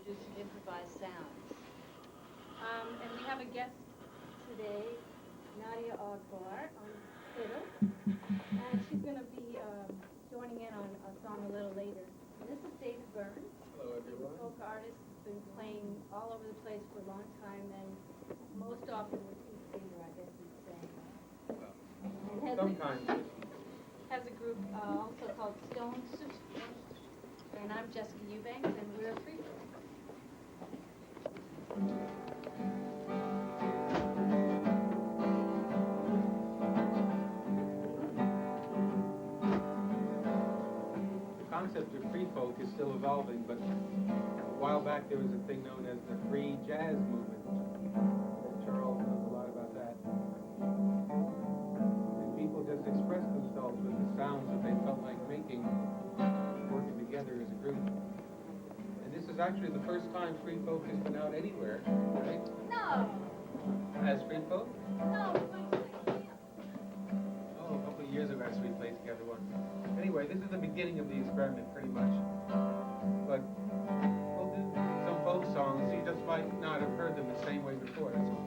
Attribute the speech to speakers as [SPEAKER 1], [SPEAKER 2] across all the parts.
[SPEAKER 1] do some improvised sounds. And we have a guest today, Nadia Ogbar on fiddle, and she's going to be joining in on a song a little later. And this is David Burns.
[SPEAKER 2] Hello,
[SPEAKER 1] He's a
[SPEAKER 2] everyone.
[SPEAKER 1] folk artist, been playing all over the place for a long time, and most often with Pete Singer, I guess you'd say.
[SPEAKER 2] Well,
[SPEAKER 1] And
[SPEAKER 2] sometimes.
[SPEAKER 1] has a group also called Stone Soup. And I'm Jessica Eubanks, and we're free.
[SPEAKER 2] The concept of free folk is still evolving, but a while back there was a thing known as the free jazz movement. Charles knows a lot about that. And people just expressed themselves with the sounds that they felt like making, working together as a group. And this is actually the first time free folk has been out anywhere, right?
[SPEAKER 1] No,
[SPEAKER 2] As free folk?
[SPEAKER 1] no.
[SPEAKER 2] Oh, a couple of years ago, actually, we played together once. Anyway, this is the beginning of the experiment, pretty much. But we'll do some folk songs. You just might not have heard them the same way before. That's all.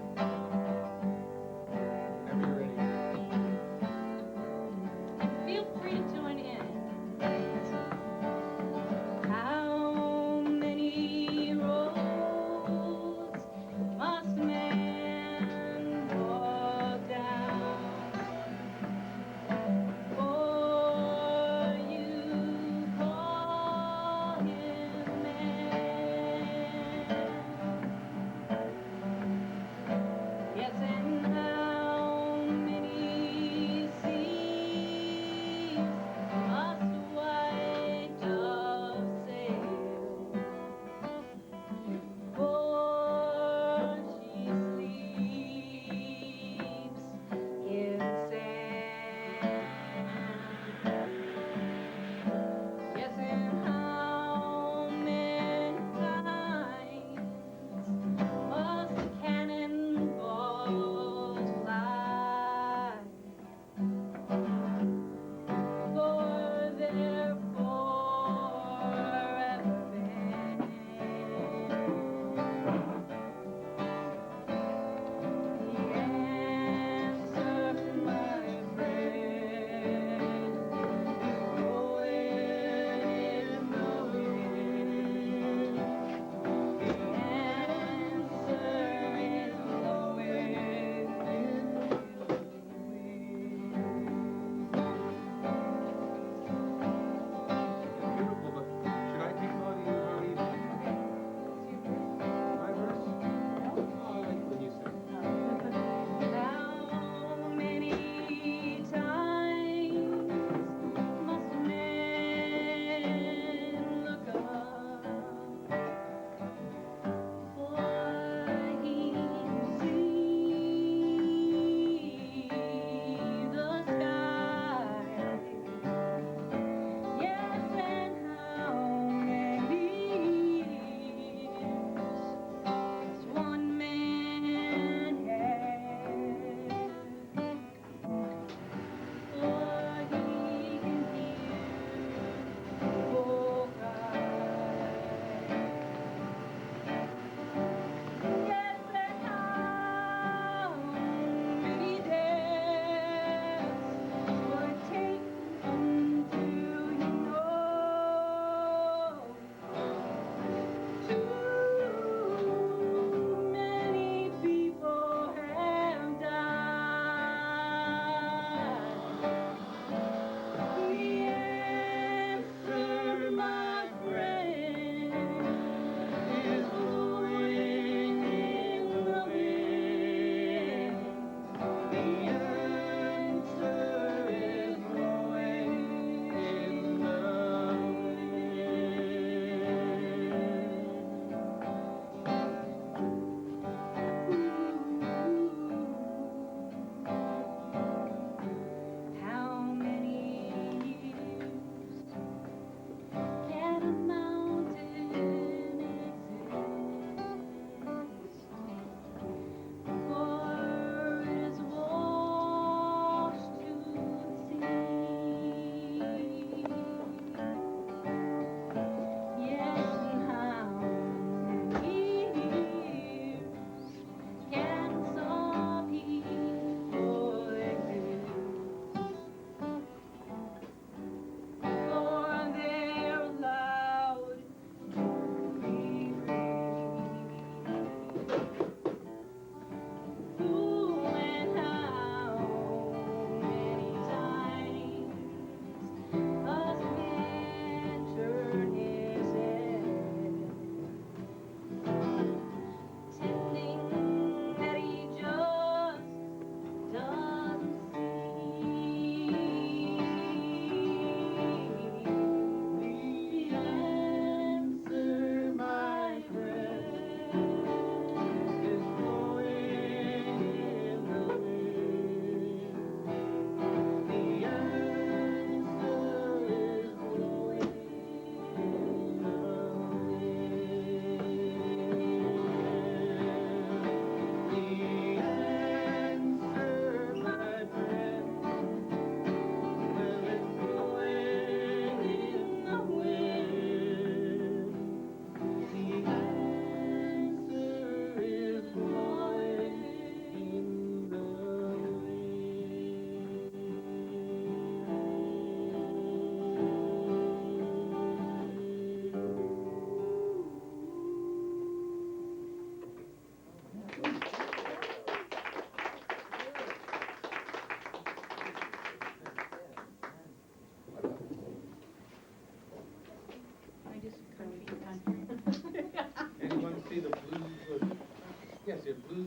[SPEAKER 2] Whenever you're ready.
[SPEAKER 1] Feel free to join in. How many roads must man walk down before you call him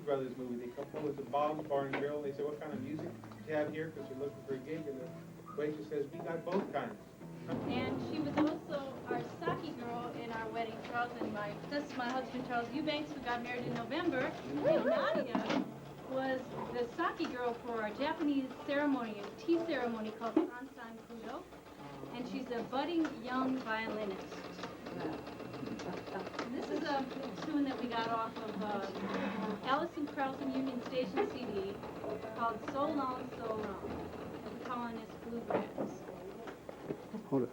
[SPEAKER 2] Brothers movie. They come over to Bob's Bar and Grill. They say, what kind of music do you have here? Because you're looking for a gig. And the waitress says, we got both kinds.
[SPEAKER 1] And she was also our sake girl in our wedding. Charles and this is my husband, Charles Eubanks, who got married in November. And Nadia was the sake girl for our Japanese ceremony, a tea ceremony called Sansan Kudo. And she's a budding young violinist. And this is a tune that we got off of Allison Krauss Union Station CD called So Long, So Long. And we're calling this Bluegrass.
[SPEAKER 3] Hold it.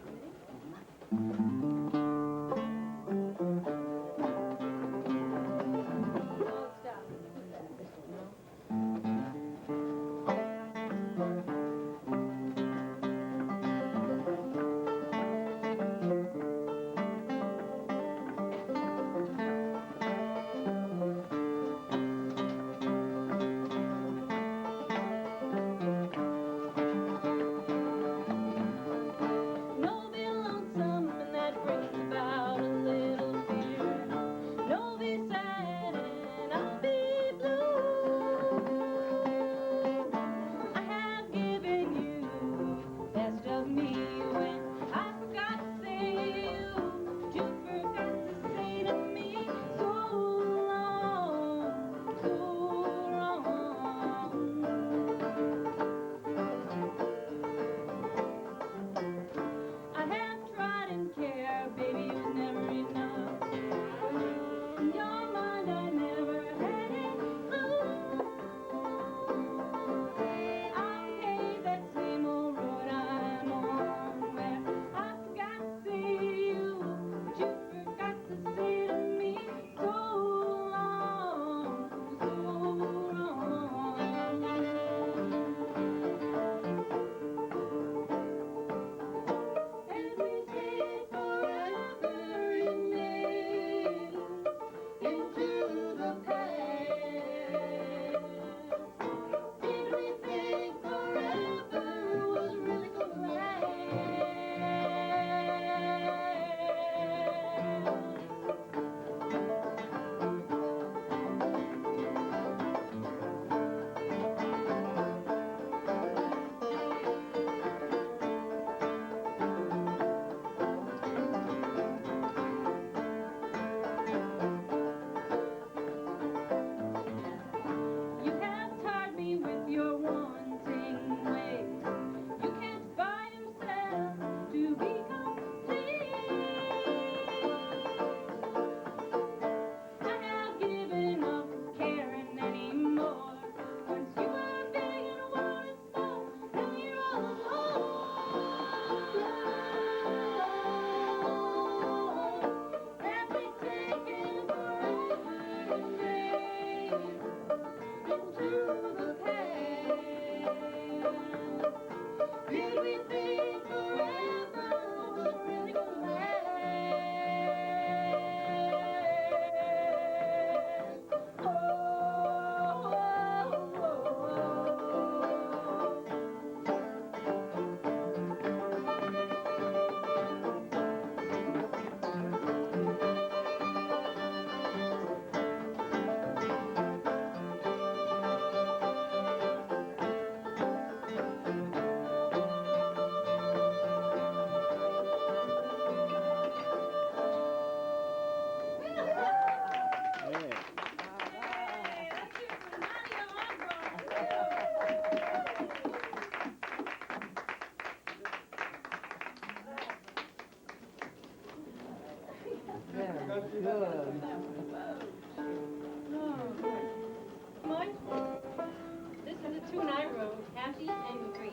[SPEAKER 1] This is a tune I wrote, Happy and Green.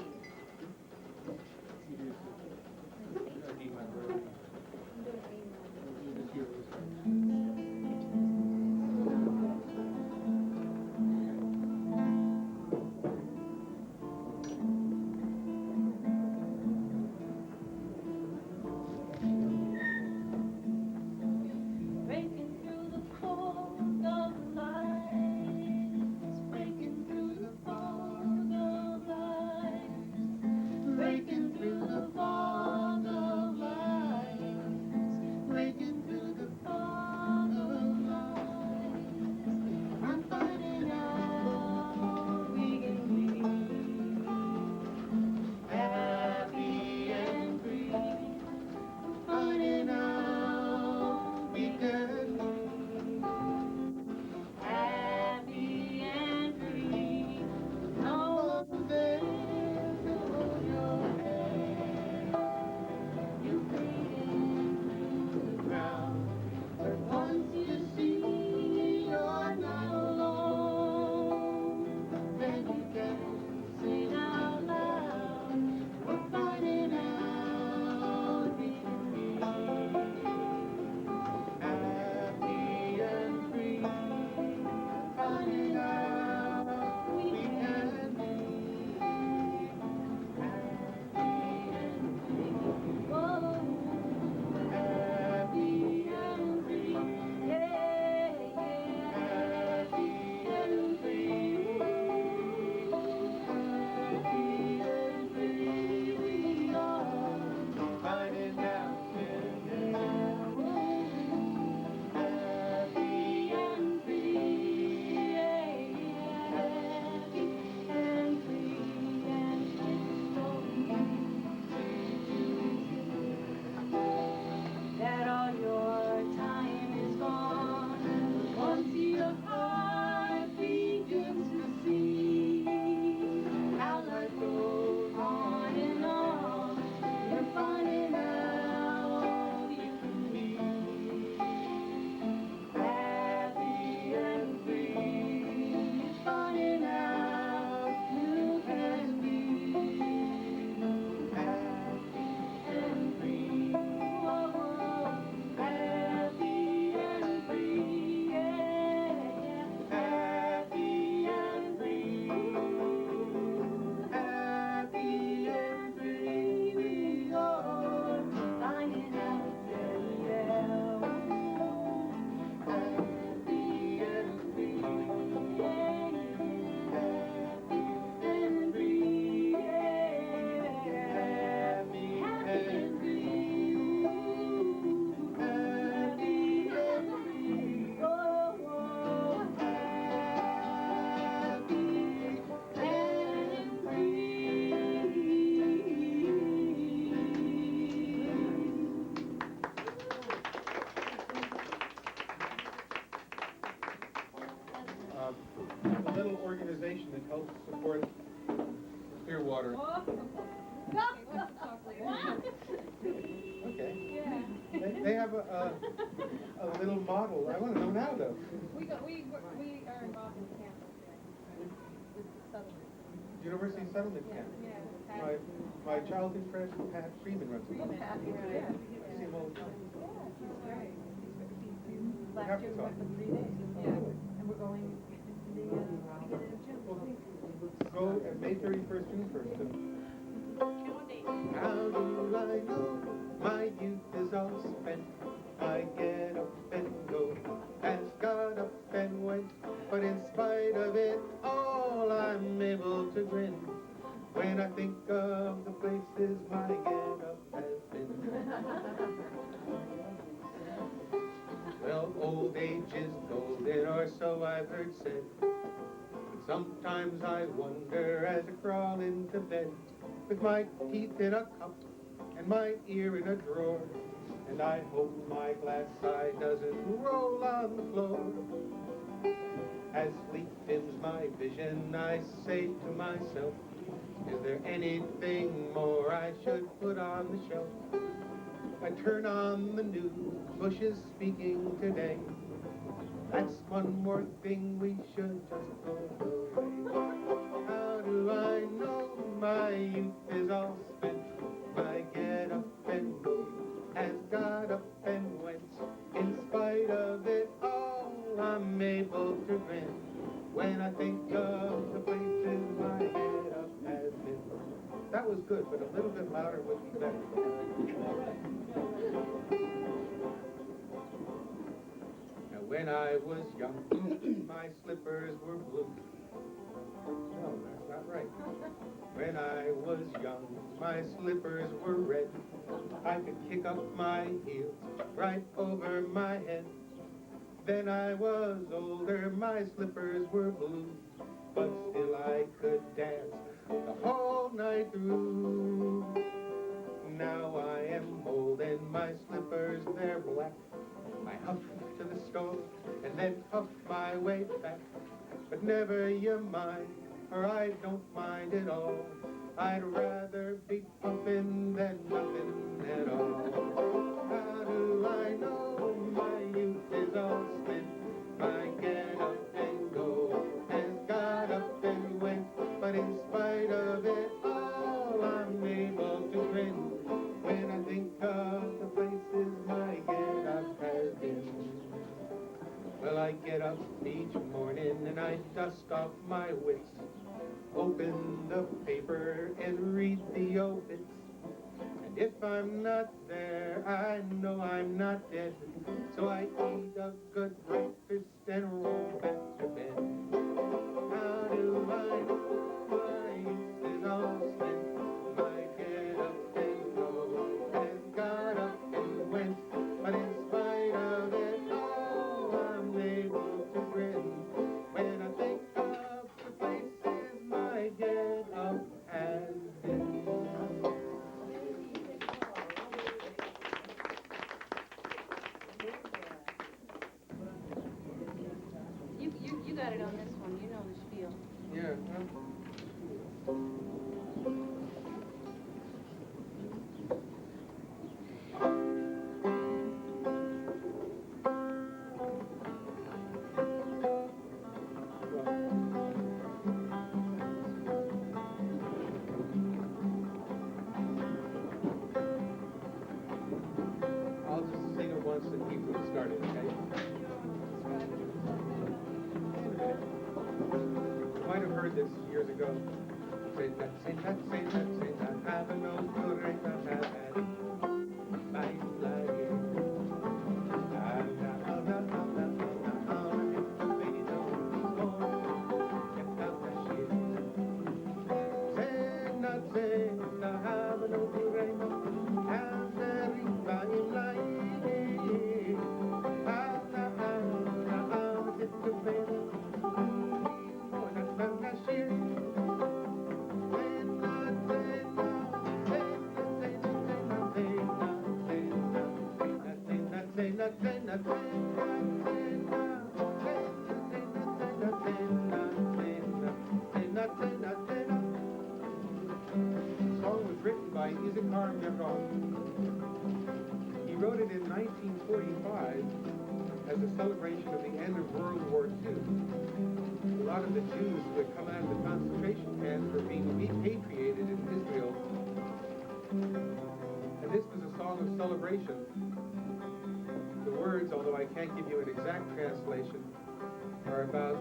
[SPEAKER 1] Breaking through
[SPEAKER 2] Okay.
[SPEAKER 1] Yeah.
[SPEAKER 2] They have a little model. I want to know now though.
[SPEAKER 1] We are involved in the campus there with the Southern.
[SPEAKER 2] University Settlement
[SPEAKER 1] Yeah,
[SPEAKER 2] Camp.
[SPEAKER 1] yeah.
[SPEAKER 2] My childhood friend Pat Freeman runs it.
[SPEAKER 1] Pat,
[SPEAKER 2] I see him all the time.
[SPEAKER 1] Right.
[SPEAKER 2] Last year we went
[SPEAKER 4] for 3 days.
[SPEAKER 1] Yeah.
[SPEAKER 4] And we're going the beginning of June.
[SPEAKER 2] Go at May 31st, June 1st. How do I know my youth is all spent? I get up and go, has got up and went, but in spite of it all, I'm able to grin when I think of the places my get up has been. Well, old age is golden, or so I've heard said. But sometimes I wonder as I crawl into bed with my teeth in a cup and my ear in a drawer, and I hope my glass eye doesn't roll on the floor. As sleep dims my vision, I say to myself, is there anything more I should put on the shelf? I turn on the news, Bush is speaking today. That's one more thing we should just throw away. How do I know my youth is all spent? My get up and go has got up and went. In spite of it all, I'm able to grin when I think of the places my get up has been. That was good, but a little bit louder would be better. Now, when I was young, my slippers were blue. No, that's not right. When I was young, my slippers were red. I could kick up my heels right over my head. Then I was older, my slippers were blue, but still I could dance the whole night through. Now I am old and my slippers, they're black. I huff to the store and then huff my way back. But never you mind, or I don't mind at all. I'd rather be pumping than nothing at all. How do I know my youth is all spent? My get up and go has got up and went, but in spite of it all, I'm able to grin when I think of the places my get up has been. Well, I get up each morning and I dust off my wits, open the paper and read the obits. And if I'm not there, I know I'm not dead. So I eat a good breakfast and roll back to bed. How do I know my youth is all spent? My get up and go has got up and went, but in spite of it all, I'm able to grin when I think of the places my get up has been.
[SPEAKER 1] You got it on this one, you know the spiel.
[SPEAKER 2] Yeah. I'll just sing it once and keep it started, okay? You might have heard this years ago. Say that, say that, say that, say that, have no good right now, have had it. Bye, bye. So by Issachar Meron. He wrote it in 1945 as a celebration of the end of World War II. A lot of the Jews who had come out of the concentration camps were being repatriated in Israel. And this was a song of celebration. The words, although I can't give you an exact translation, are about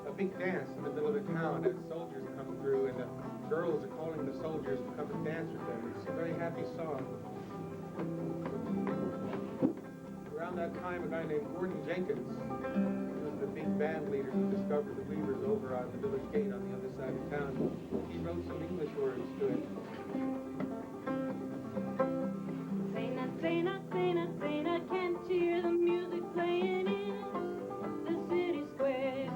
[SPEAKER 2] a big dance in the middle of the town as soldiers come through, and the girls are calling the soldiers to come and dance with them. It's a very happy song. Around that time, a guy named Gordon Jenkins, who was the big band leader who discovered the Weavers over on the village gate on the other side of town, he wrote some English words to it.
[SPEAKER 1] Zena, Zena, Zena, Zena, can't you hear the music playing in the city square?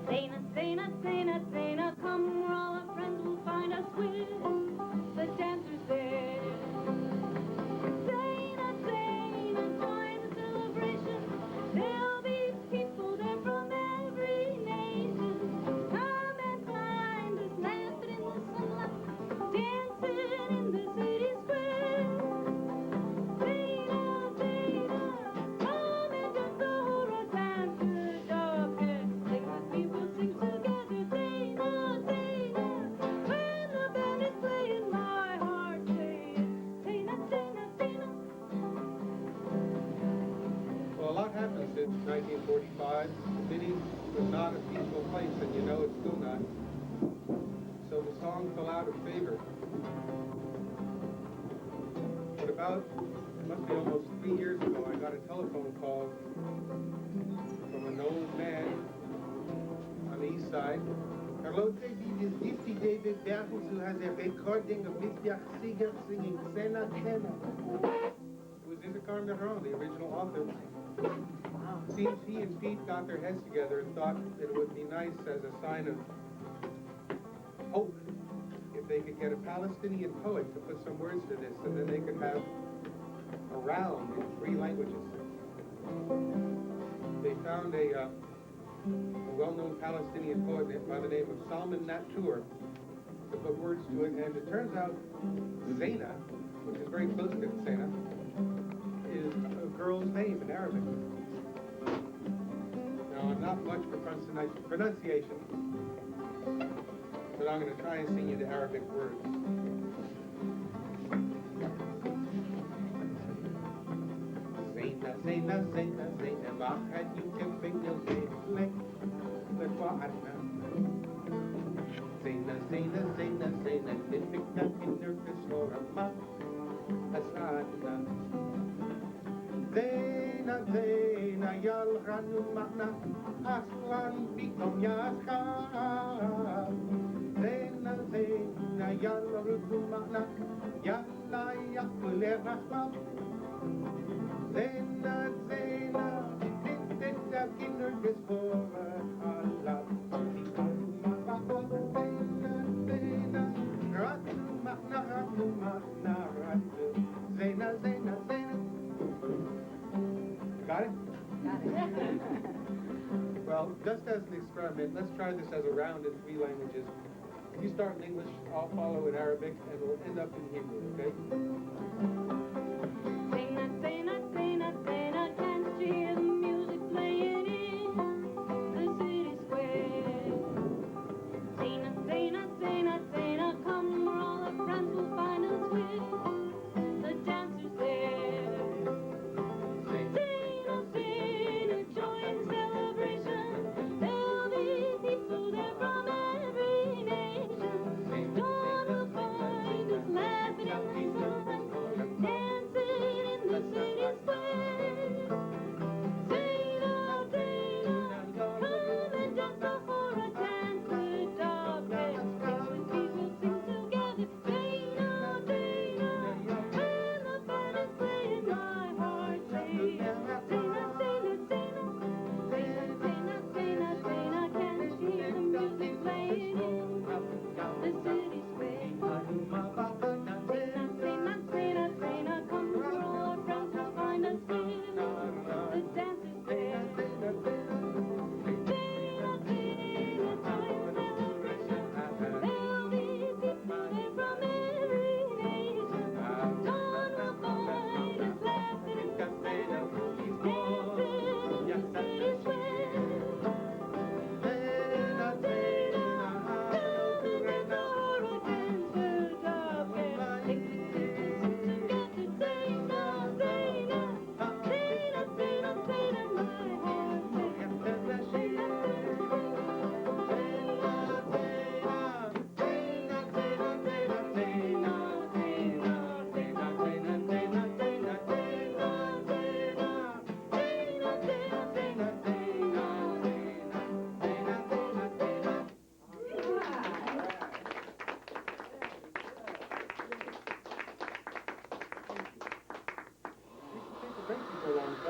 [SPEAKER 1] Zena, Zena, Zena, Zena, come where all our friends will find us with the dancers there. Zena, Zena, join the celebration. There'll be people there from every nation. Come and find us laughing in the sunlight, dancing in the city square. Zena, Zena, come and just the whole time to the dog and sing with me, we'll sing together. Zena, Zena, when the band is playing, my heart says, Zena, Zena, Zena.
[SPEAKER 2] Well, a lot happened since 1945. The city was not a peaceful place, and you know it's still not. So the song fell out of favor. But about, it must be almost 3 years ago, I got a telephone call from an old man on the east side. Hello, David, is this the David Bertels who has a recording of Mr. Seeger singing Zena, Zena? It was Issachar Meron, the original author. Seems he and Pete got their heads together and thought that it would be nice as a sign of hope if they could get a Palestinian poet to put some words to this, and then they could have a round in 3 languages. They found a well-known Palestinian poet by the name of Salman Natur to put words to it, and it turns out Zena, which is very close to Zena, is a girl's name in Arabic. Now, I'm not much for pronunciation, but I'm going to try and sing you the Arabic words. Zena, Zena, Zena, Zena, wacht you can bring your Zena, let what I know. Zena, Zena, Zena, Zena, typical kinderkes for a month, Asana. Zena, Zena, yal ranu makna, aslan bikom yaska. Zena, Zena, yal ruku makna, yalla yakule rasma. Zena, Zena, typical kinderkes for a love. Zena, Zena, Zena. Got it?
[SPEAKER 4] Got it.
[SPEAKER 2] Well, just as an experiment, let's try this as a round in 3 languages. You start in English, I'll follow in Arabic, and we'll end up in Hebrew, okay?
[SPEAKER 1] Zena, Zena, Zena, Zena, can't you hear the music playing in the city square? Zena, Zena, Zena, Zena, come where all our friends will find us with the dancers there. Zena, Zena, join the celebration. There'll be people there from every nation. Dawn will find us laughing in the sun, dancing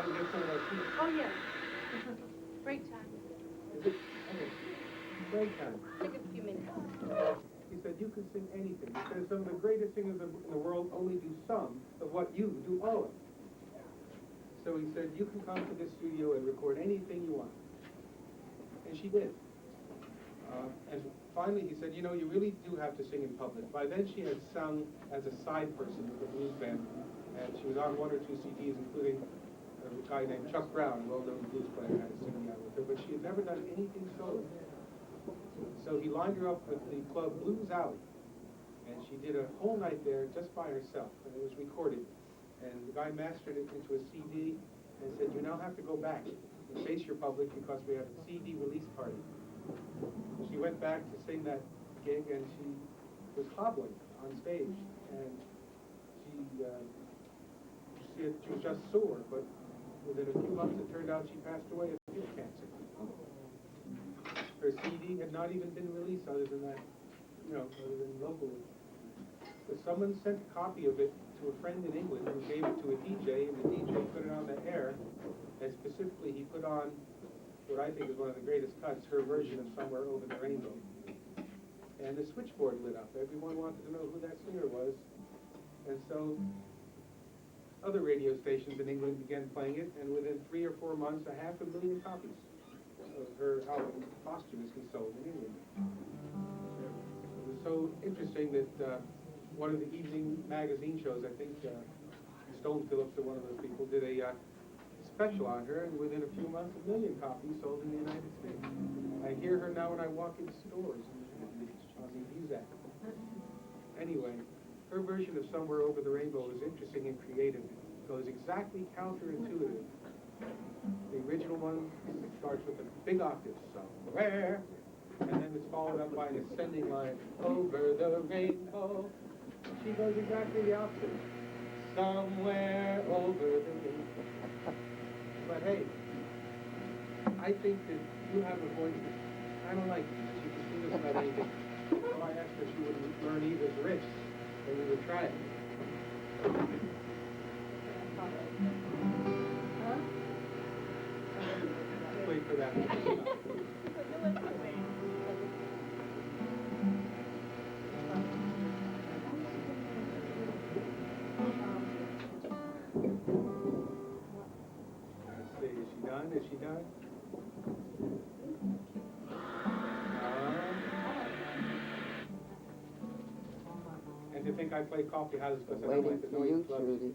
[SPEAKER 2] want to get some of that tea?
[SPEAKER 1] Oh, yes. Break time.
[SPEAKER 2] Is it? Okay. Break time.
[SPEAKER 1] Take a few minutes.
[SPEAKER 2] He said, you can sing anything. He said, some of the greatest singers in the world only do some of what you do all of. So he said, you can come to this studio and record anything you want. And she did. And finally he said, you know, you really do have to sing in public. By then she had sung as a side person with a blues band, and she was on 1 or 2 CDs, including a guy named Chuck Brown, a well-known blues player, had a singing out with her, but she had never done anything solo. So he lined her up with the club Blues Alley, and she did a whole night there just by herself, and it was recorded. And the guy mastered it into a CD and said, you now have to go back and face your public because we have a CD release party. She went back to sing that gig, and she was hobbling on stage, and she was just sore, but within a few months it turned out she passed away of field cancer. Her CD had not even been released other than that, you know, other than locally. But someone sent a copy of it to a friend in England who gave it to a DJ, and the DJ put it on the air, and specifically he put on what I think is one of the greatest cuts, her version of Somewhere Over the Rainbow. And the switchboard lit up. Everyone wanted to know who that singer was. And so other radio stations in England began playing it, and within 3 or 4 months, 500,000 copies of her album posthumously sold in England. It was so interesting that one of the evening magazine shows, I think Stone Phillips or one of those people, did a special on her, and within a few months, 1 million copies sold in the United States. I hear her now when I walk into stores on the Muzak. Anyway, her version of Somewhere Over the Rainbow is interesting and creative. It goes exactly counterintuitive. The original one starts with a big octave, somewhere, and then it's followed up by an ascending line, over the rainbow. She goes exactly the opposite. Somewhere over the rainbow. But hey, I think that you have a voice that I don't like because you can sing this about anything. So I asked her if she would learn Eva's riffs, and we would try it. Wait for that. Let's see, is she done? Is she done? And to think I play coffee houses because I don't like the noise clubs.
[SPEAKER 3] Judy.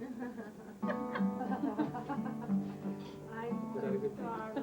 [SPEAKER 1] I'm
[SPEAKER 2] Is that a good thing?
[SPEAKER 1] sorry.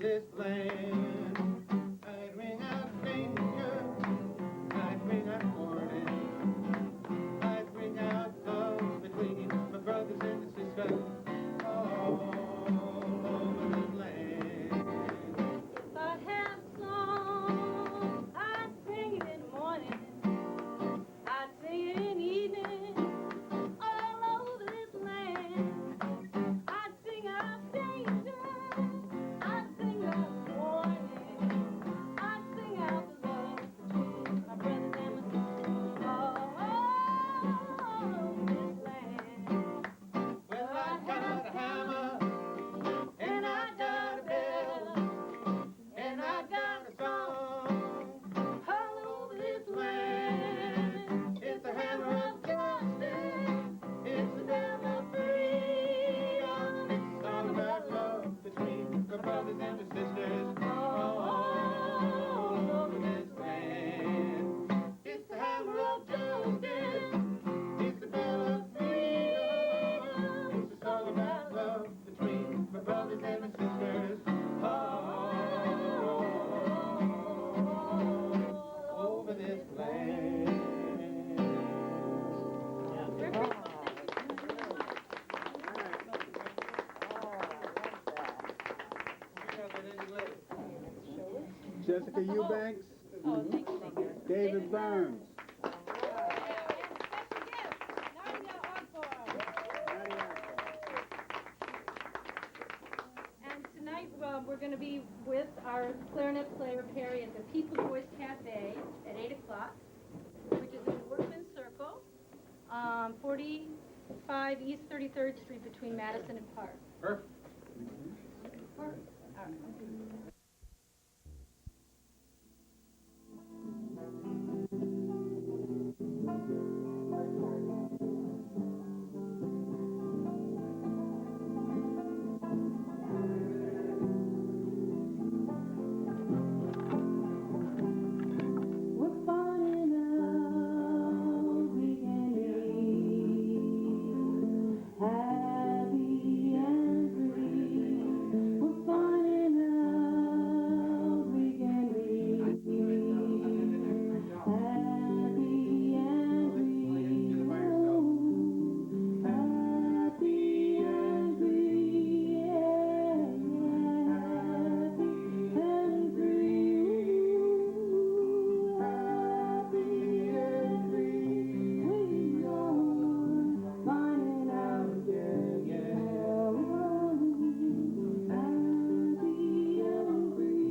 [SPEAKER 2] this land. I'd ring out danger, I'd ring out warning, I'd ring out love between my brothers and sisters all over this land.
[SPEAKER 1] If I had a song, I'd sing it in the morning, I'd sing it in the evening, all over this land. I'd sing out danger, I'd sing out warning, I'd sing out the love between my brothers and my sisters all over this land.
[SPEAKER 2] Well, I got a hammer, and I got a bell, and I got a song all over this land. It's the hammer of justice, it's the bell of freedom. It's all about love between the brothers and the sisters all over this land. It's the hammer of justice, it's the bell of freedom. It's just all about love between my brothers and my sisters all over this land.
[SPEAKER 3] Jessica Eubanks,
[SPEAKER 1] Oh, thank you, thank you.
[SPEAKER 3] David Burns.
[SPEAKER 1] And special guest, Nadia Ogbar. And tonight, we're going to be with our clarinet player, Perry, at the People's Voice Cafe at 8 o'clock, which is in Workman Circle, 45 East 33rd Street between Madison and Park.
[SPEAKER 2] Perfect.
[SPEAKER 1] All right.
[SPEAKER 4] We're finding out we can be happy and free. We're finding out we can be happy and free. Oh, happy and free, yeah, happy and free. Happy and free, we are finding out, yeah, yeah. Happy and free,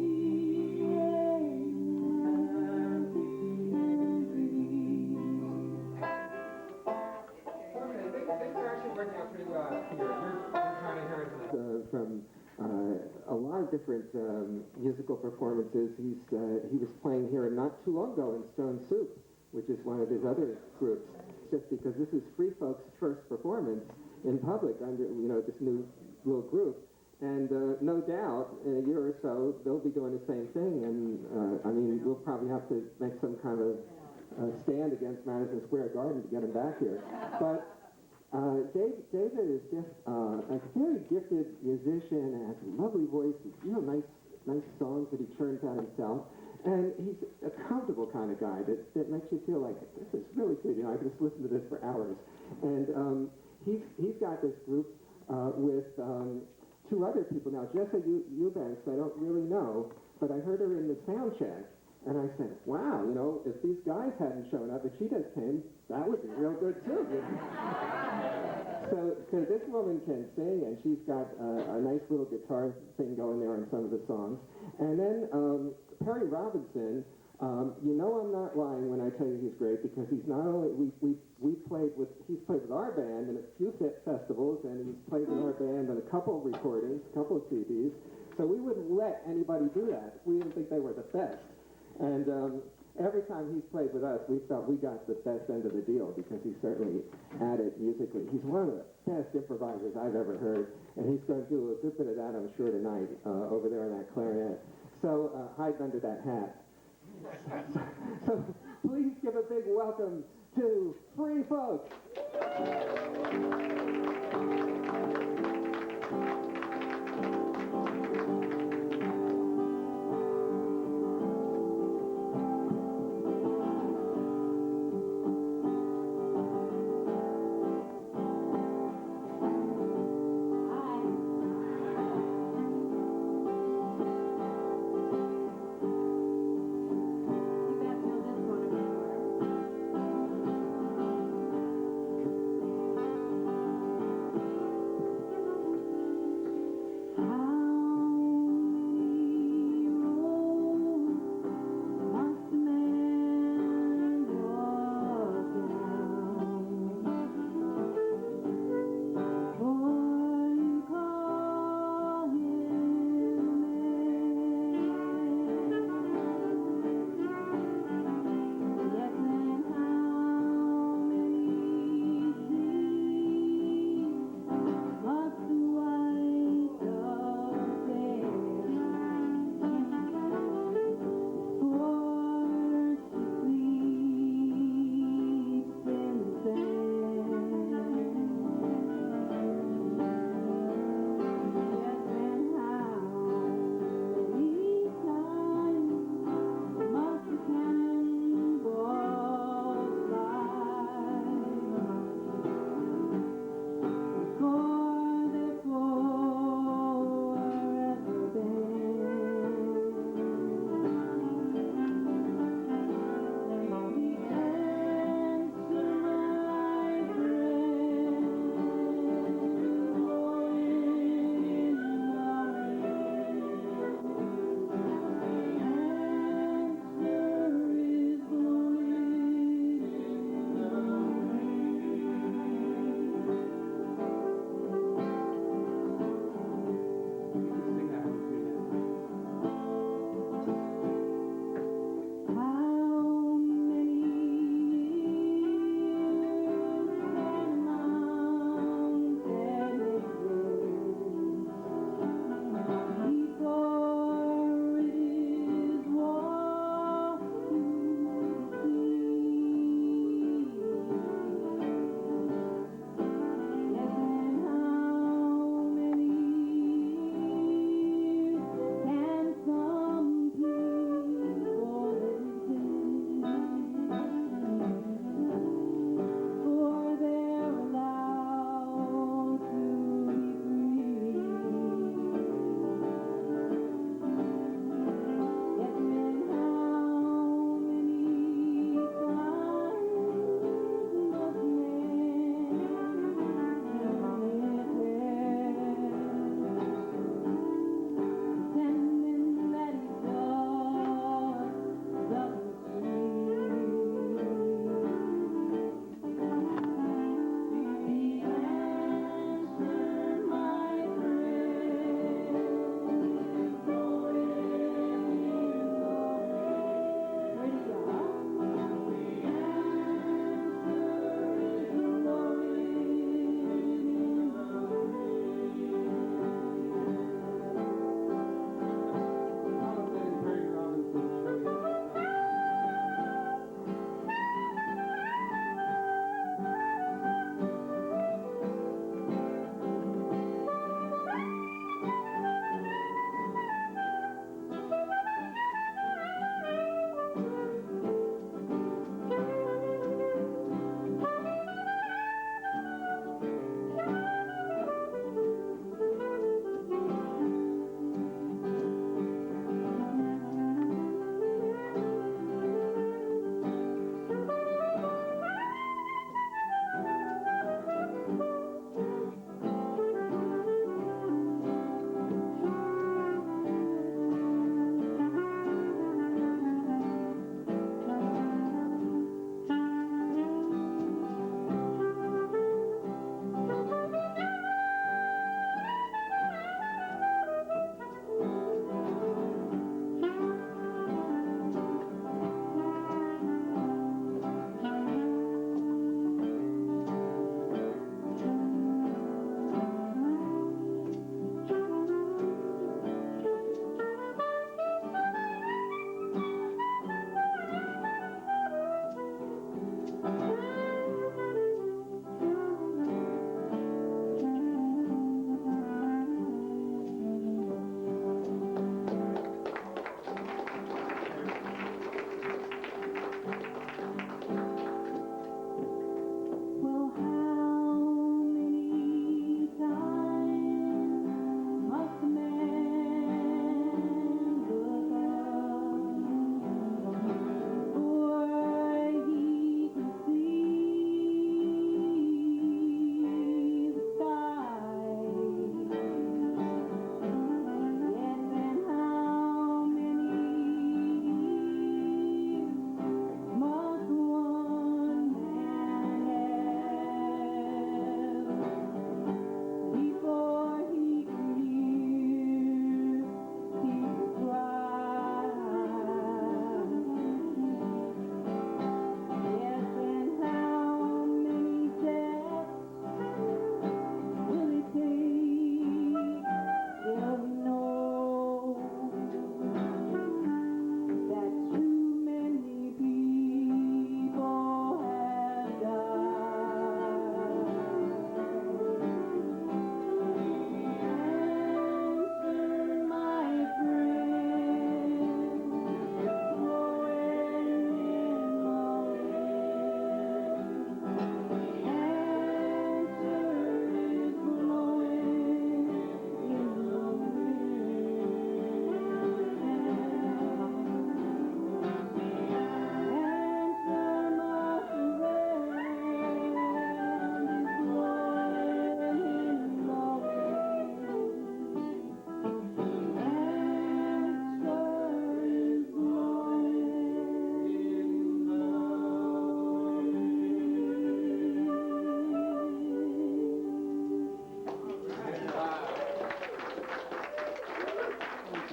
[SPEAKER 4] yeah, happy and free.
[SPEAKER 2] Okay, things are actually working out pretty well here. We're trying to hear it tonight.
[SPEAKER 5] From a lot of different musical performances. He was playing here not too long ago in Stone Soup, which is one of his other groups. Just because this is Free Folks' first performance in public under this new little group, and no doubt in a year or so they'll be doing the same thing. And I mean, we'll probably have to make some kind of stand against Madison Square Garden to get him back here, but. David is just a very gifted musician and has a lovely voice, nice songs that he churns out himself. And he's a comfortable kind of guy that makes you feel like, this is really good, I can just listen to this for hours. And he's got this group with two other people. Now, Jessica Eubanks, I don't really know, but I heard her in the sound check. And I said, wow, if these guys hadn't shown up, if she just came, that would be real good too. So this woman can sing, and she's got a nice little guitar thing going there on some of the songs. And then Perry Robinson, I'm not lying when I tell you he's great, because he's not only, he's played with our band in a few festivals, and he's played with our band on a couple of recordings, a couple of CDs. So we wouldn't let anybody do that. We didn't think they were the best. And every time he's played with us, we felt we got the best end of the deal, because he's certainly at it musically. He's one of the best improvisers I've ever heard, and he's going to do a good bit of that, I'm sure, tonight over there on that clarinet. So hide under that hat. So please give a big welcome to Free Folks.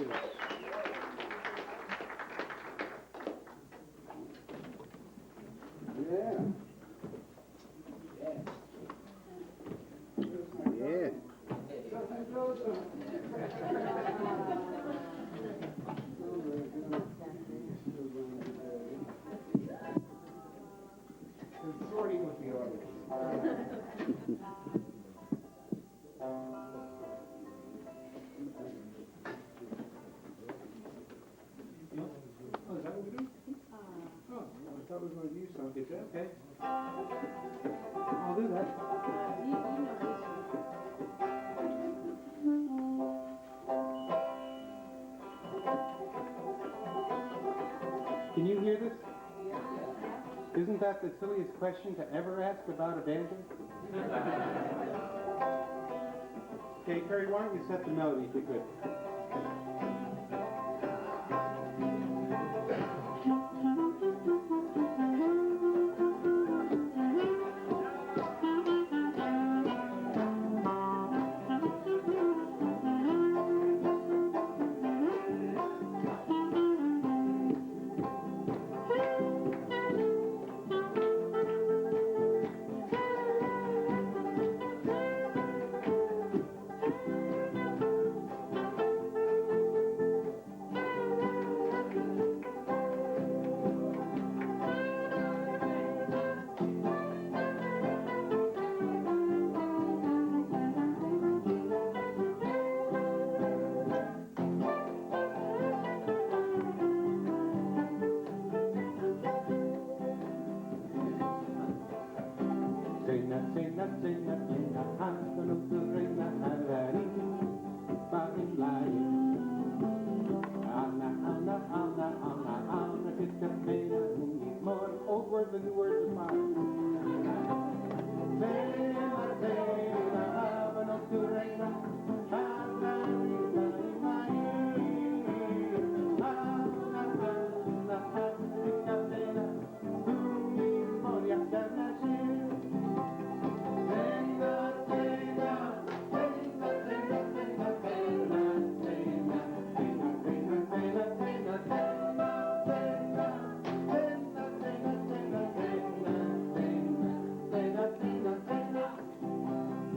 [SPEAKER 3] you. Yeah. Yeah.
[SPEAKER 2] Consorting with the audience. Oh, is that what we do? Oh, I thought we were going to use something. Okay. I'll do that.
[SPEAKER 1] You know this.
[SPEAKER 6] Can you hear this? Isn't that the silliest question to ever ask about a banjo? Okay, Terry, why don't you set the melody if you could? Old words and new words are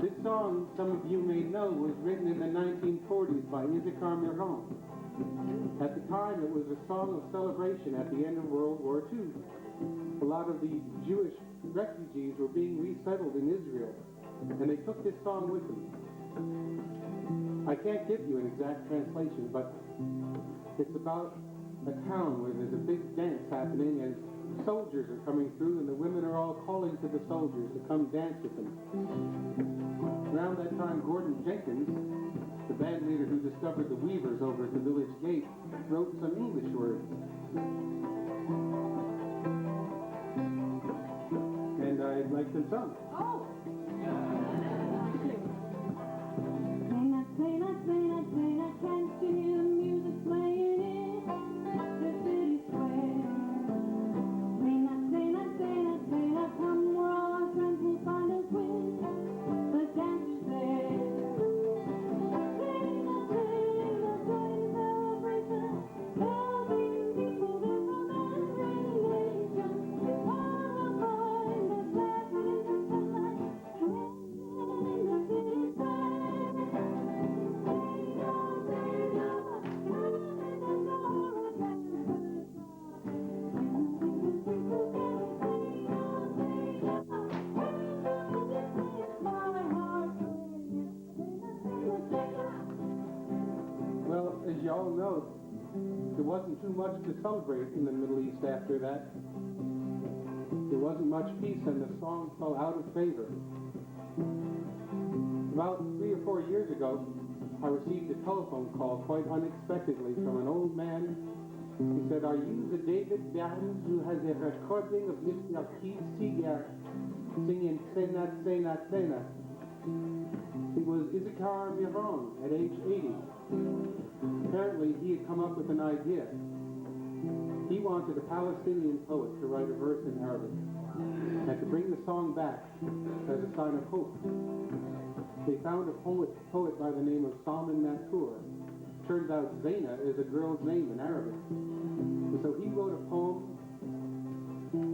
[SPEAKER 6] This song, some of you may know, was written in the 1940s by Jessica Akuffo. At the time, it was a song of celebration at the end of World War II. A lot of the Jewish refugees were being resettled in Israel, and they took this song with them. I can't give you an exact translation, but it's about a town where there's a big dance happening, and soldiers are coming through, and the women are all calling to the soldiers to come dance with them. Around that time, Gordon Jenkins, the band leader who discovered the Weavers over at the village gate, wrote some English words. And I'd like them sung.
[SPEAKER 1] Oh!
[SPEAKER 4] Can't you hear the music playing in the city square? Come where all our friends will find us with the dance there. Celebration, helping people live from every nation. All will find us laughing in the sunlight, dancing in the city square.
[SPEAKER 6] Well, as you all know, there wasn't too much to celebrate in the Middle East after that. There wasn't much peace, and the song fell out of favor. About 3 or 4 years ago, I received a telephone call quite unexpectedly from an old man. He said, "Are you the David Barnes who has a recording of Mr. Keith Seeger singing Sena, Sena, Sena?" It was Issachar Miron at age 80. Apparently, he had come up with an idea. He wanted a Palestinian poet to write a verse in Arabic and to bring the song back as a sign of hope. They found a poet by the name of Salman Nassour, turns out Zaina is a girl's name in Arabic. And so he wrote a poem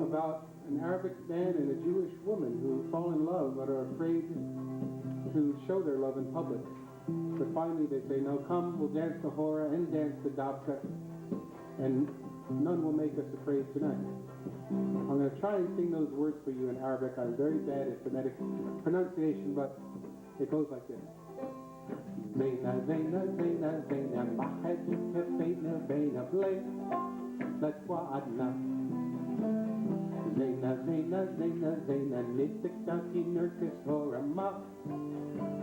[SPEAKER 6] about an Arabic man and a Jewish woman who fall in love but are afraid to show their love in public. But finally they say, no, come, we'll dance the hora and dance the dabka, and none will make us afraid tonight. I'm going to try and sing those words for you in Arabic. I'm very bad at phonetic pronunciation, but it goes like this. Zaina, Zaina, Zaina, Zaina, mahajika baina baina blayna, latwa'adna. Zaina, Zaina, Zaina, Zaina, nitikaki nurkis horama,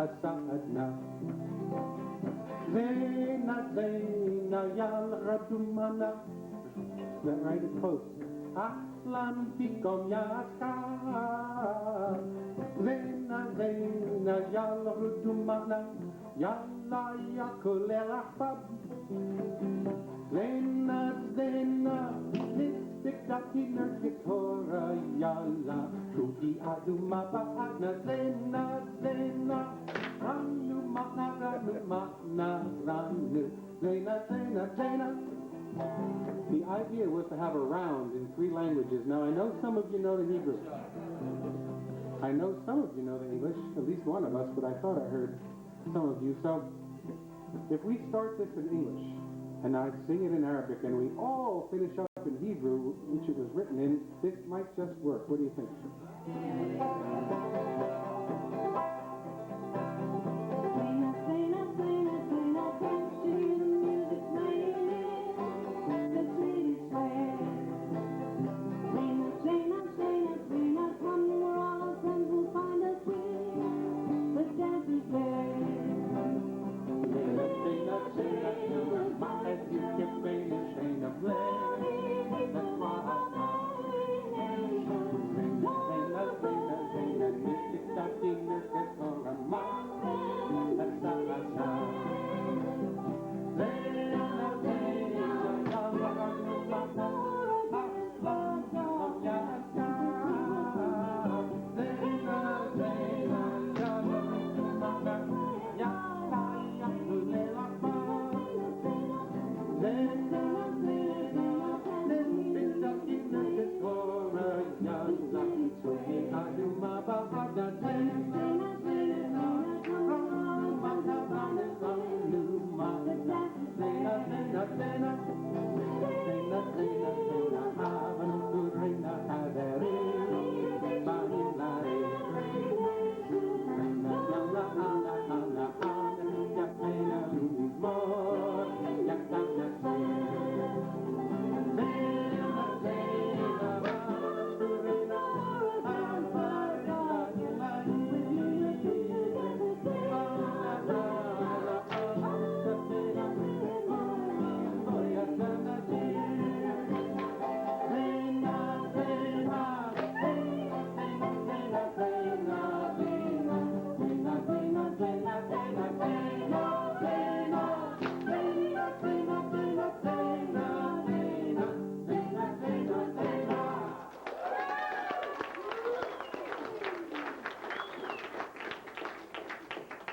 [SPEAKER 6] asa'adna. Zaina, Zaina, yal radumana. Is that right? It's close. Ahlan fikum ya askar. Zaina, Zaina, yal radumana. Yalla yakul al-ahbab. Zaina, Zaina, nitikaki nurkis hora yalla. Tuki aduma ba'adna. Zaina, Zaina, ranu ma'na, ranu ma'na, ranu. Zaina, Zaina, Zaina. The idea was to have a round in 3 languages. Now, I know some of you know the Hebrew. I know some of you know the English, at least one of us, but I thought I heard some of you. So, if we start this in English, and I sing it in Arabic, and we all finish up in Hebrew, which it was written in, this might just work. What do you think?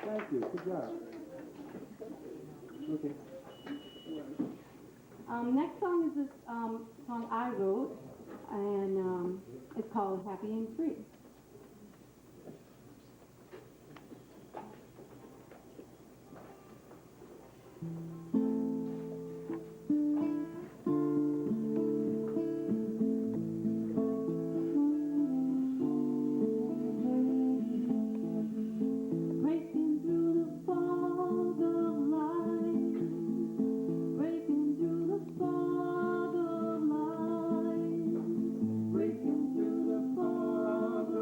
[SPEAKER 6] Thank you. Good job. Okay.
[SPEAKER 4] Next song is this song I wrote, and it's called Happy and Free. Breaking through the fog of light, breaking through the fog of light, breaking through the fog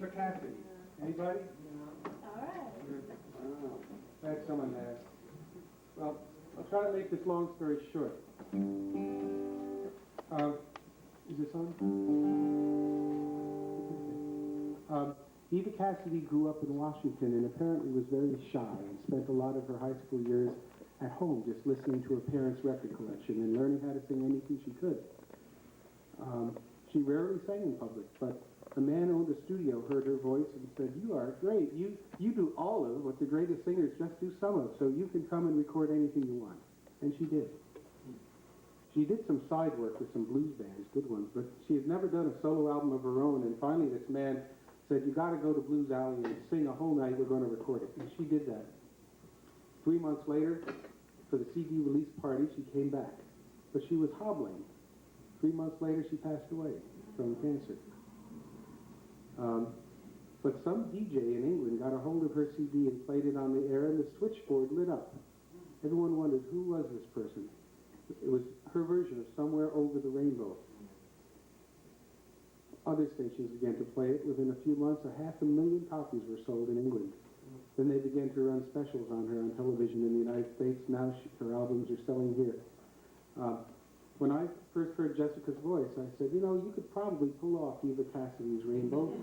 [SPEAKER 6] Eva Cassidy. Anybody?
[SPEAKER 1] All right.
[SPEAKER 6] Oh, that's someone there. Well, I'll try to make this long story short. Is this on? Eva Cassidy grew up in Washington and apparently was very shy and spent a lot of her high school years at home just listening to her parents' record collection and learning how to sing anything she could. She rarely sang in public, but a man who owned a studio heard her voice and said, "You are great. You do all of what the greatest singers just do some of, so you can come and record anything you want." And she did. She did some side work with some blues bands, good ones, but she had never done a solo album of her own, and finally this man said, "You got to go to Blues Alley and sing a whole night, we're going to record it." And she did that. 3 months later, for the CD release party, she came back, but she was hobbling. 3 months later, she passed away from cancer. But some DJ in England got a hold of her CD and played it on the air, and the switchboard lit up. Everyone wondered, who was this person? It was her version of Somewhere Over the Rainbow. Other stations began to play it. Within a few months, 500,000 copies were sold in England. Then they began to run specials on her on television in the United States. Now her albums are selling here. When I first heard Jessica's voice, I said, you know, you could probably pull off Eva Cassidy's Rainbow.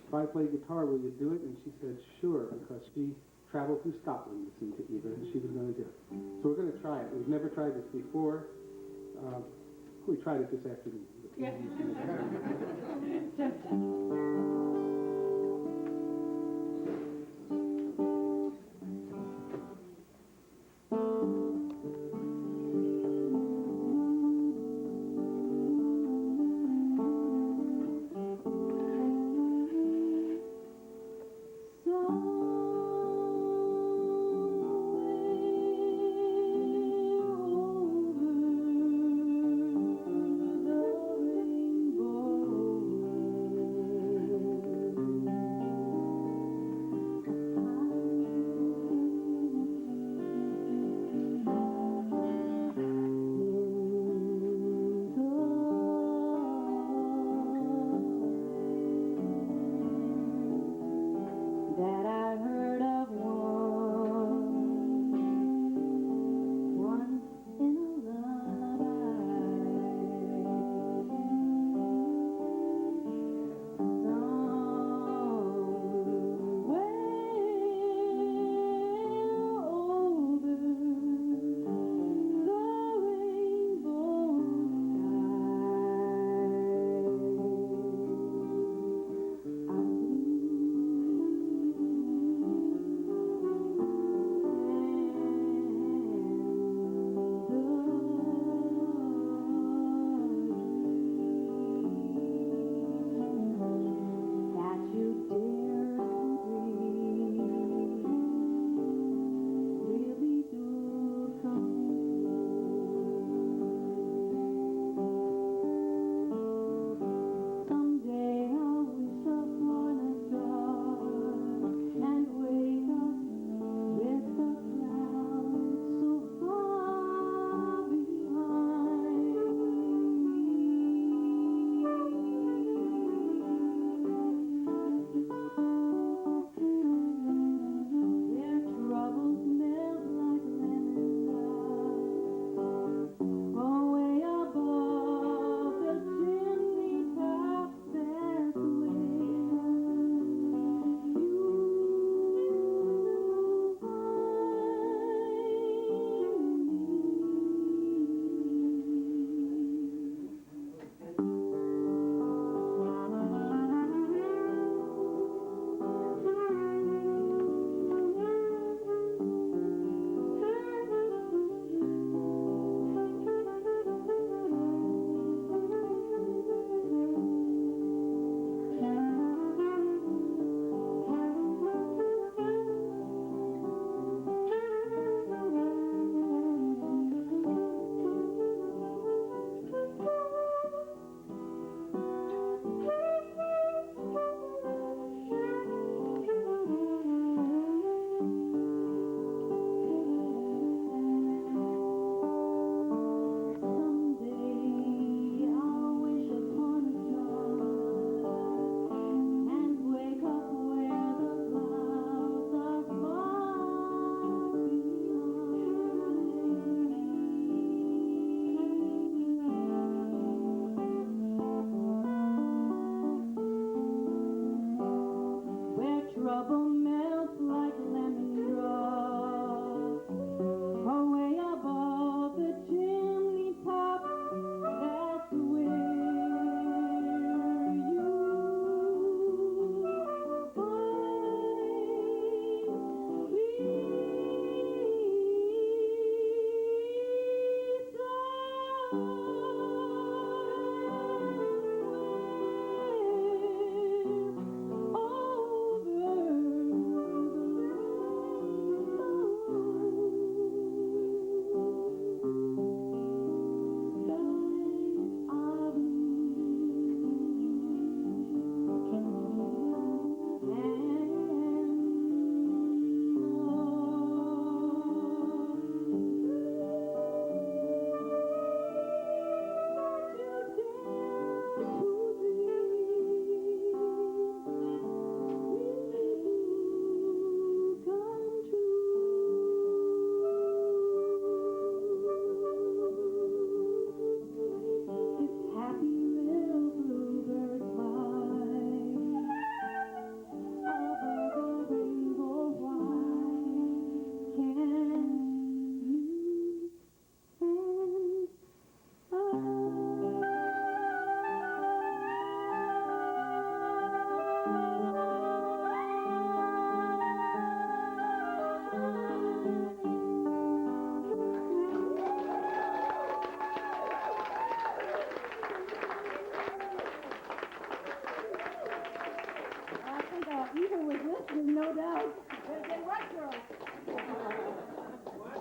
[SPEAKER 6] If I play guitar, will you do it? And she said, sure, because she traveled through Scotland listening to Eva, and she was going to do it. So we're going to try it. We've never tried this before. We tried it this afternoon.
[SPEAKER 1] Yeah.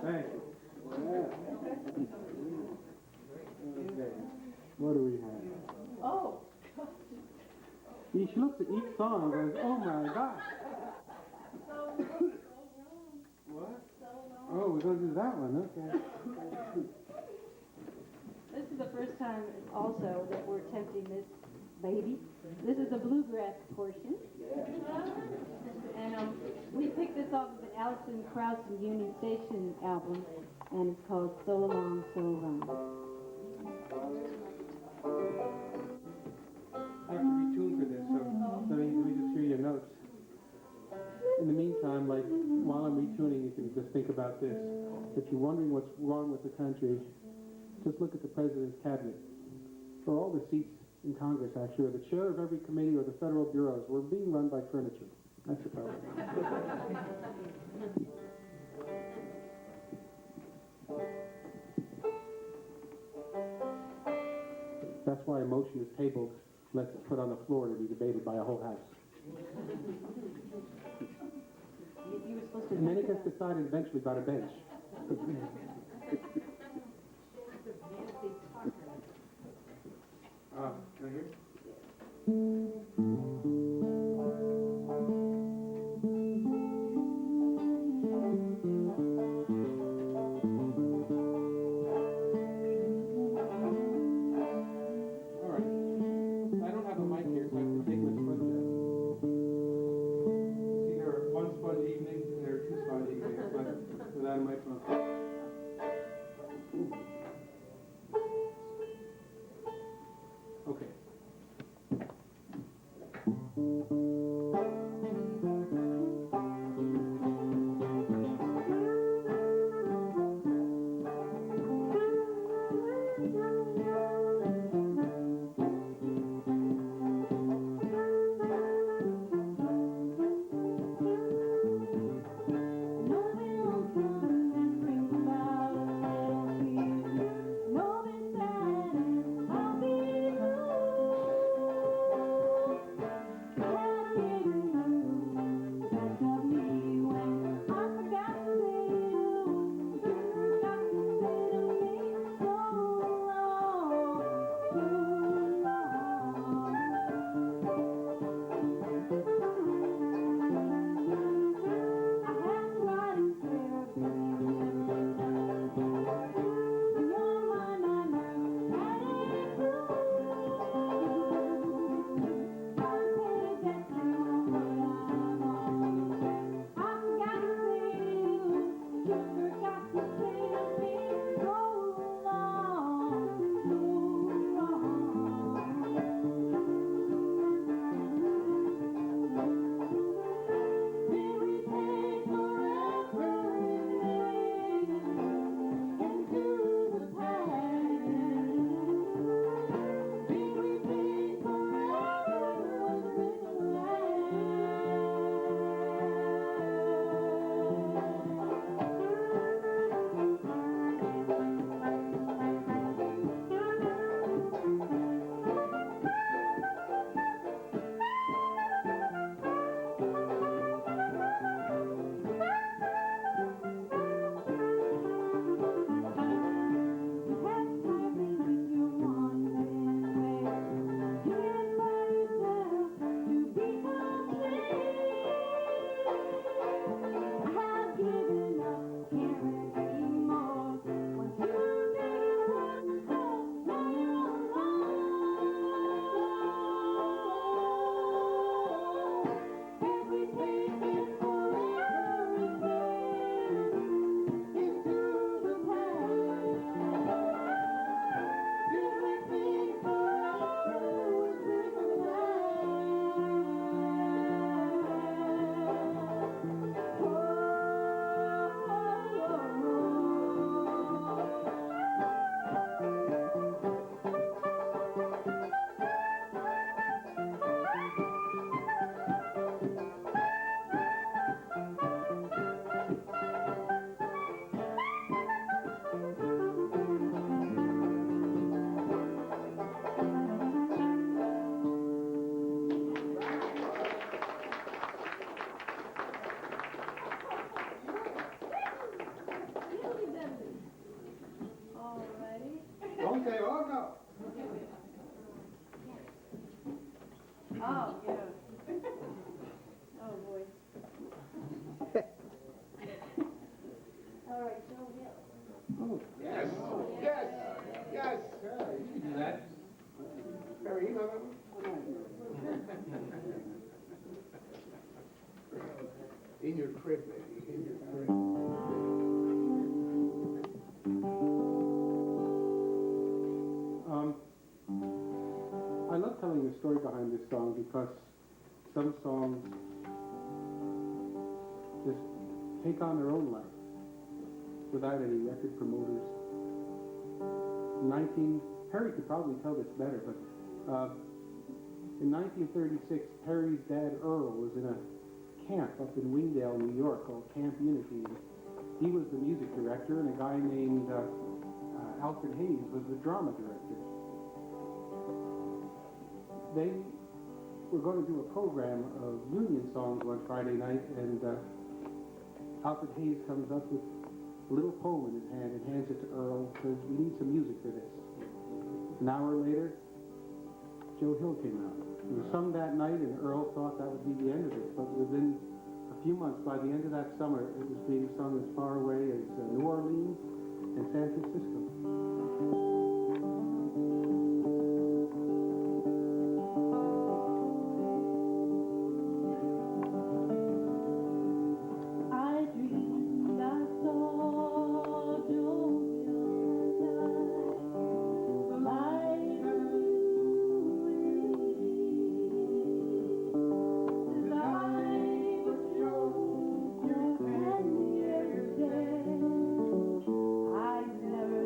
[SPEAKER 6] Thank you. Okay. What do we have?
[SPEAKER 1] Oh.
[SPEAKER 6] She looks at each song and goes, oh my gosh. What? Oh, we're going to do that one, okay.
[SPEAKER 1] This is the first time also that we're attempting this baby. This is the bluegrass portion. And we picked this off of an Alison Krauss and Union Station album, and it's called So Long, So Long.
[SPEAKER 6] I have to retune for this, so let me just hear your notes. In the meantime, like, while I'm retuning, you can just think about this. If you're wondering what's wrong with the country, just look at the president's cabinet. For all the seats in Congress, actually, or the chair of every committee or the federal bureaus, we're being run by furniture. That's the problem. That's why a motion is tabled, lets it put on the floor to be debated by a whole house.
[SPEAKER 1] You were supposed to.
[SPEAKER 6] And then it gets decided eventually by the bench. Can I hear? All right. I don't have a mic here, so I have to take my sponge out. See, there are one sponge evenings and there are two sponge evenings, but without a microphone. Okay.
[SPEAKER 4] No
[SPEAKER 1] Oh, yeah. Oh, boy. All right, Joe Hill.
[SPEAKER 2] Yes, yes, yes. You can do that. Barry, you know that one? In your crib, baby, in your crib.
[SPEAKER 6] I love telling the story behind this song because some songs just take on their own life without any record promoters. Harry could probably tell this better, but in 1936, Harry's dad Earl was in a camp up in Wingdale, New York, called Camp Unity. He was the music director, and a guy named Alfred Hayes was the drama director. They were going to do a program of Union songs one Friday night, and Alfred Hayes comes up with a little poem in his hand and hands it to Earl, says, "We need some music for this." An hour later, Joe Hill came out. It was sung that night, and Earl thought that would be the end of it, but within a few months, by the end of that summer, it was being sung as far away as New Orleans and San Francisco.
[SPEAKER 4] I dreamed I saw Joe Hill from As I was Joe, and years dead, I never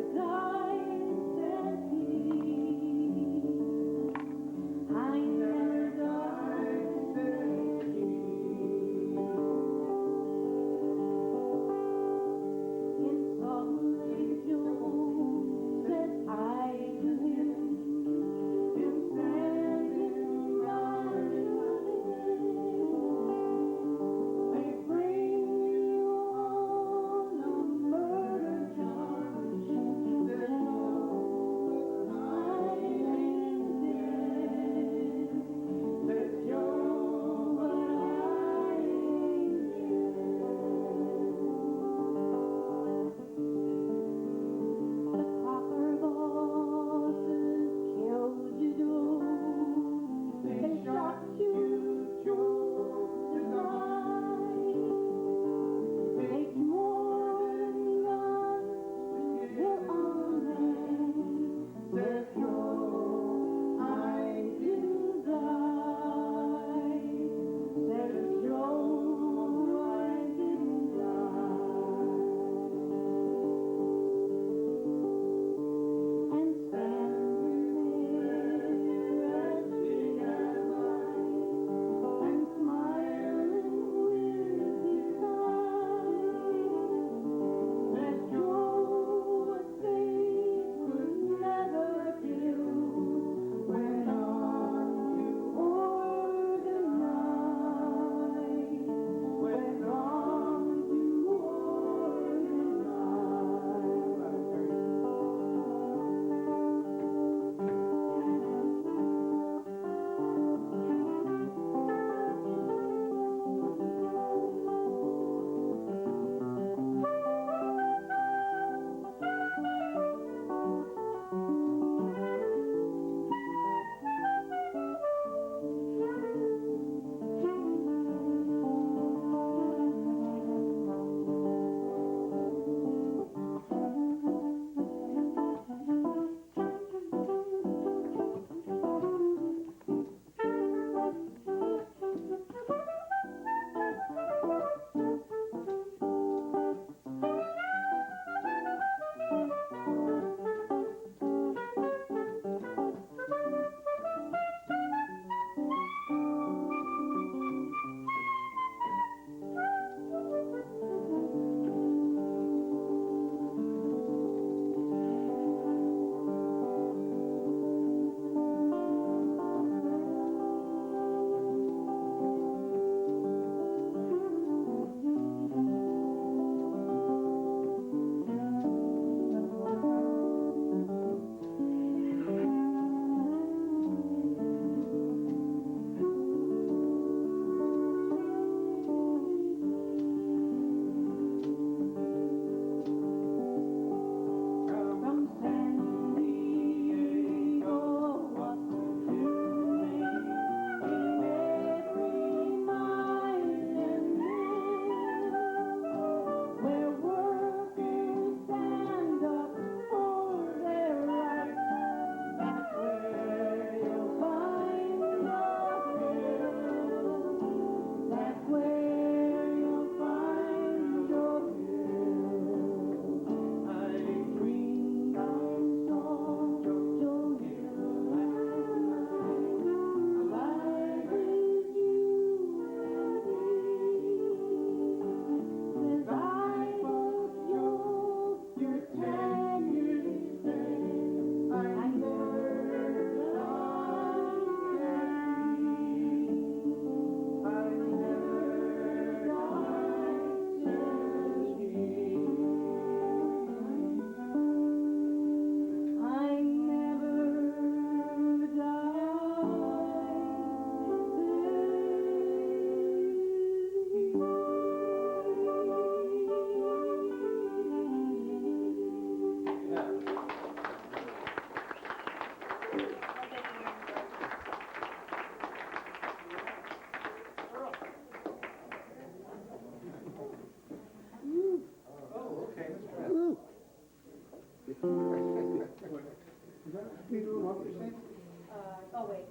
[SPEAKER 1] Oh, wait,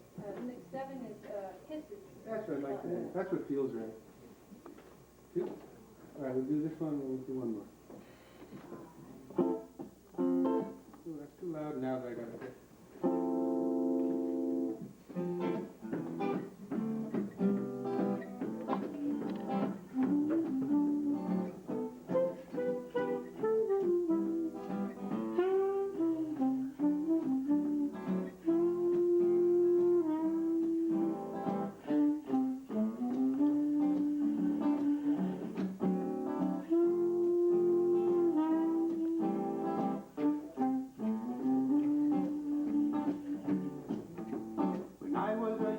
[SPEAKER 1] next 7 is, Kisses.
[SPEAKER 6] That's right, like that. That's what feels right. All right, we'll do this one, and we'll do one more. Ooh, that's too loud now that I got it.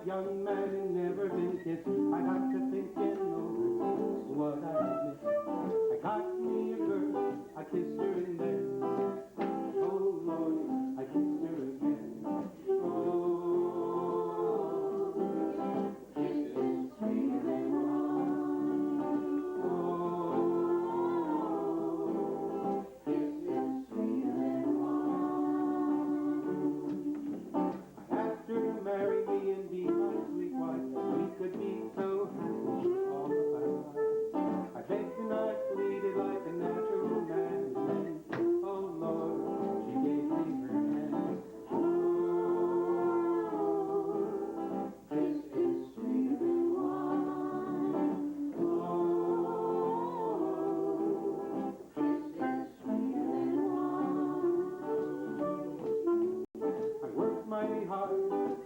[SPEAKER 6] Young man and never been kissed. I got to thinking over what I missed. I got me a girl, I kissed her and then, oh Lord, I kissed her again. Oh, kisses sweeter than wine. Oh, kisses sweeter than wine. I asked her to marry me and be my sweet wife. We could be so happy all of our lives. I begged and I pleaded like a natural man. And then, oh Lord, she gave me her hand. Oh, this is sweeter than wine. Oh, this is sweeter than wine. I worked mighty hard,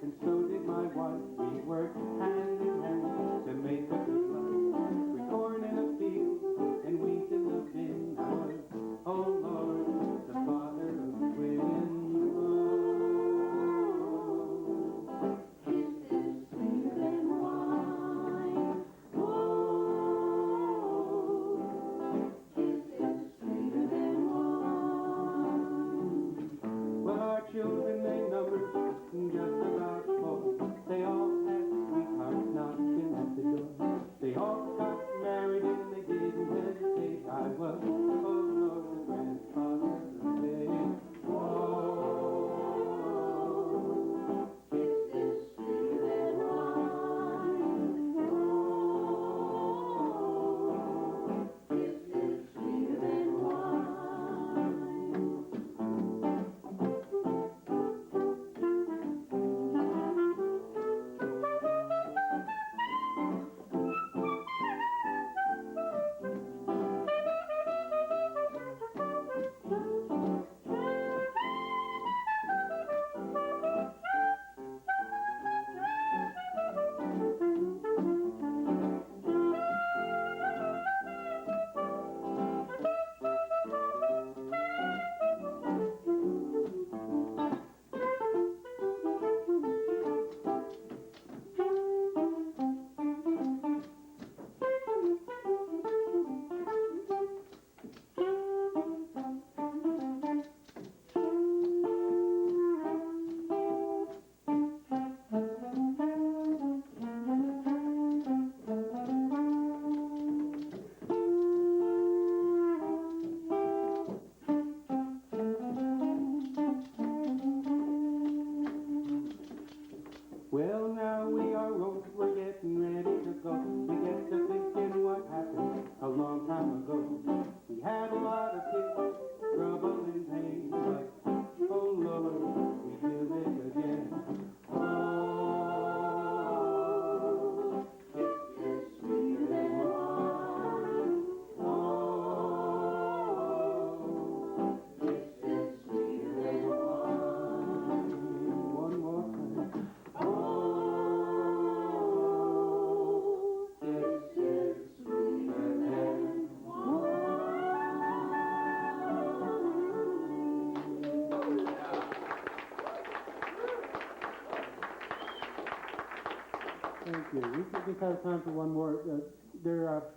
[SPEAKER 6] and so did my wife. We worked hand in hand to make a good life. We corn in a field and wheat in the bin. I was, oh Lord, the father of twins. Oh, kisses sweeter than wine. Oh, kisses sweeter than wine. Well, our children, they numbered just about 4. They all had sweethearts knocking at the door. They all got married and they didn't hesitate. I was, oh Lord, the grandfather of the day. Oh, kisses sweeter than wine. Oh, kisses sweeter than wine. Well, now we are old, we're getting ready to go. We get to thinking what happened a long time ago. We had a lot of kids, trouble and pain, but oh Lord, we do it again. Oh, kisses sweeter than wine. Oh, kisses sweeter than wine. One more time. Oh, kisses sweeter than Thank you. We just have time for one more.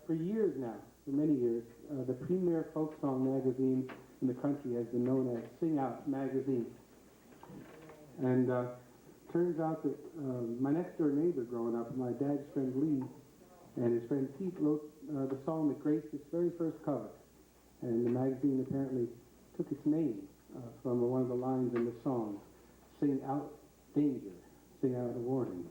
[SPEAKER 6] For years now, for many years, the premier folk song magazine in the country has been known as Sing Out Magazine. And turns out that my next door neighbor growing up, my dad's friend Lee, and his friend Pete wrote the song that graced its very first cover. And the magazine apparently took its name from one of the lines in the song, Sing Out Danger. sing out a warning.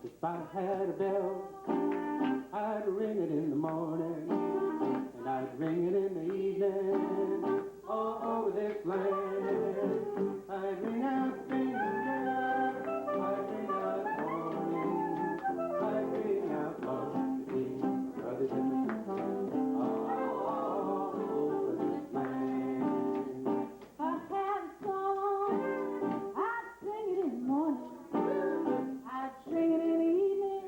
[SPEAKER 6] If I had a bell, I'd ring it in the morning, and I'd ring it in the evening, all over this land. I'd ring out danger, I'd ring out warning, I'd ring out love between brothers and sisters, all over this land.
[SPEAKER 4] If I had a song, I'd sing it in the morning. I'd sing it in the evening,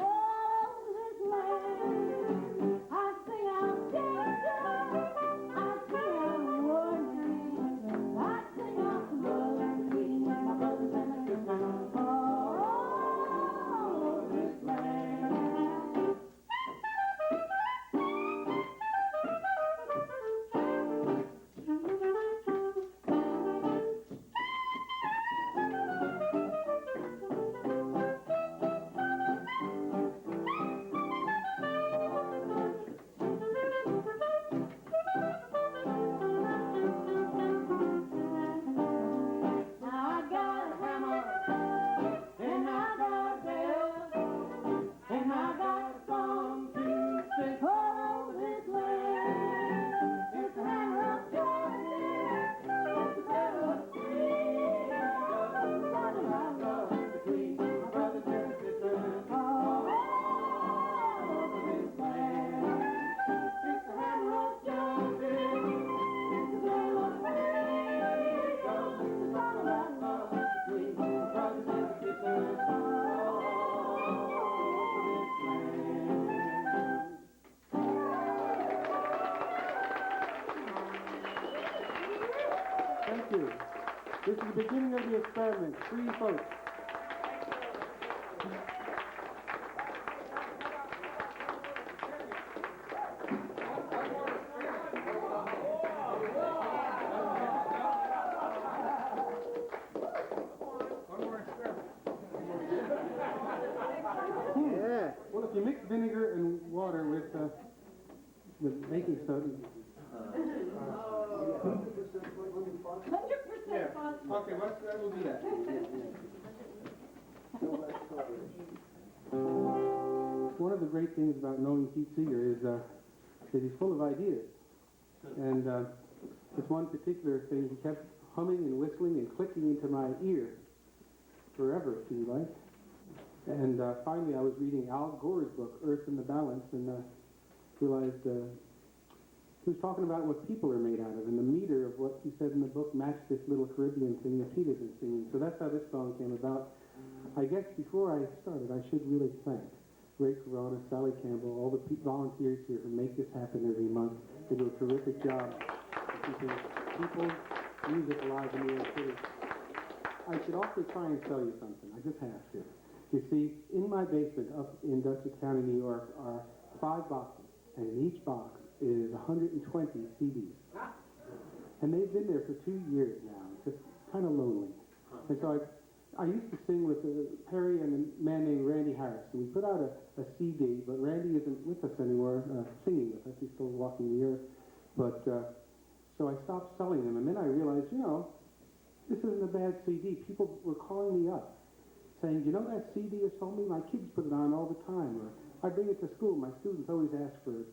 [SPEAKER 4] all over this land. I'd sing out danger, I'd sing out warning, I'd sing out love between my brothers and my sisters, all over this land. Now I got a hammer, and I got a bell, and I got a song to sing all over this land. It's the hammer of justice, it's the bell of freedom, it's all about love between my brothers and sisters all over this land. It's the hammer of justice, it's the bell of freedom, it's all about love between my brothers and sisters all over this land.
[SPEAKER 6] Thank you. This is the beginning of the experiment. 3 folks.
[SPEAKER 2] One more experiment.
[SPEAKER 3] Yeah.
[SPEAKER 6] Well, if you mix vinegar and water with baking soda,
[SPEAKER 4] 100% possible.
[SPEAKER 2] Okay, we'll do that.
[SPEAKER 6] one of the great things about knowing Pete Seeger is that he's full of ideas. And this one particular thing, he kept humming and whistling and clicking into my ear forever, if you like. And finally, I was reading Al Gore's book, Earth in the Balance, and realized he was talking about what people are made out of, and the meter of what he said in the book matched this little Caribbean thing that Pete had been singing. So that's how this song came about. I guess before I started, I should really thank Ray Corona, Sally Campbell, all the volunteers here who make this happen every month. They do a terrific job of keeping people's music alive in New York City. I should also try and tell you something. I just have to. You see, in my basement up in Dutchess County, New York, are 5 boxes, and in each box is 120 CDs. And they've been there for 2 years now. It's just kind of lonely. And so I used to sing with Perry and a man named Randy Harris. And we put out a CD, but Randy isn't with us anymore, singing with us. He's still walking the earth. But so I stopped selling them. And then I realized, this isn't a bad CD. People were calling me up saying, that CD you sold me? My kids put it on all the time. Or I bring it to school. My students always ask for it.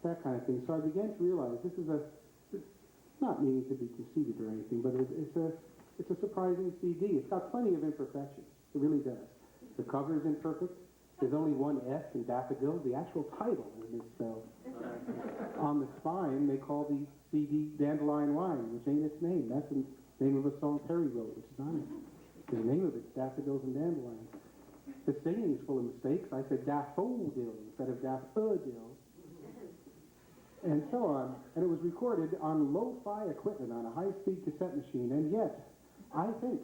[SPEAKER 6] That kind of thing. So I began to realize this is not meaning to be conceited or anything, but it's a surprising CD. It's got plenty of imperfections. It really does. The The cover is imperfect. There's only one S in daffodil. The actual title is misspelled. On the spine, they call the CD Dandelion Wine, which ain't its name. That's the name of a song Perry wrote, which is on it. The name of it's Daffodils and Dandelions. The singing is full of mistakes. I said daffodil instead of daffodil. And so on. And it was recorded on lo-fi equipment on a high-speed cassette machine. And yet, I think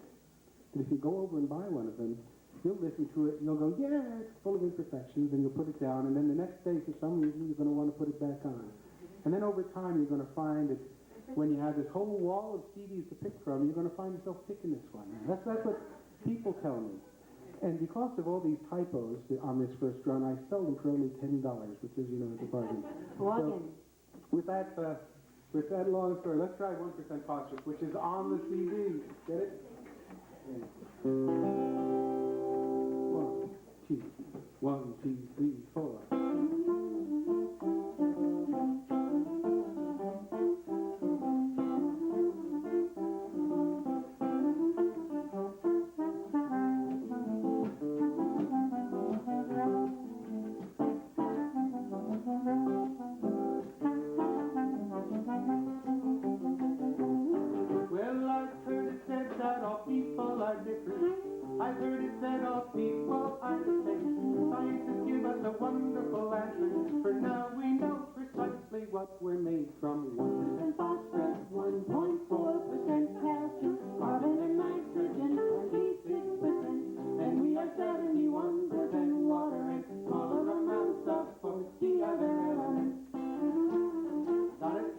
[SPEAKER 6] that if you go over and buy one of them, you'll listen to it, and you'll go, yeah, it's full of imperfections, and you'll put it down, and then the next day, for some reason, you're going to want to put it back on. And then over time, you're going to find that when you have this whole wall of CDs to pick from, you're going to find yourself picking this one. That's what people tell me. And because of all these typos on this first run, I sell them for only $10, which is, you know, the bargain. So, with that long story, let's try 1% Phosphorus, which is on the CD. Get it? One, two, three, four. Well, I've heard it said that all people are different. I've heard it said all people are the same. Scientists give us a wonderful answer. For now we know precisely what we're made from. 1% phosphorus, 1.4% calcium, carbon and nitrogen, 26%. And we are 71% water and smaller amounts of 40 other elements. Got it?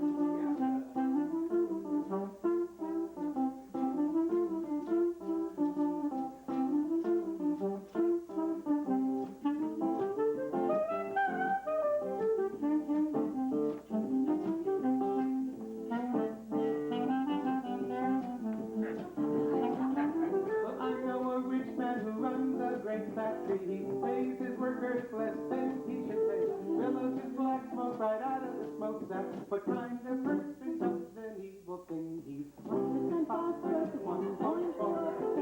[SPEAKER 6] Factory, he pays his workers less than he should pay. Billows his black smoke right out of the smokestack. What kind of person does an evil thing? He's 1% phosphorus, 1.4%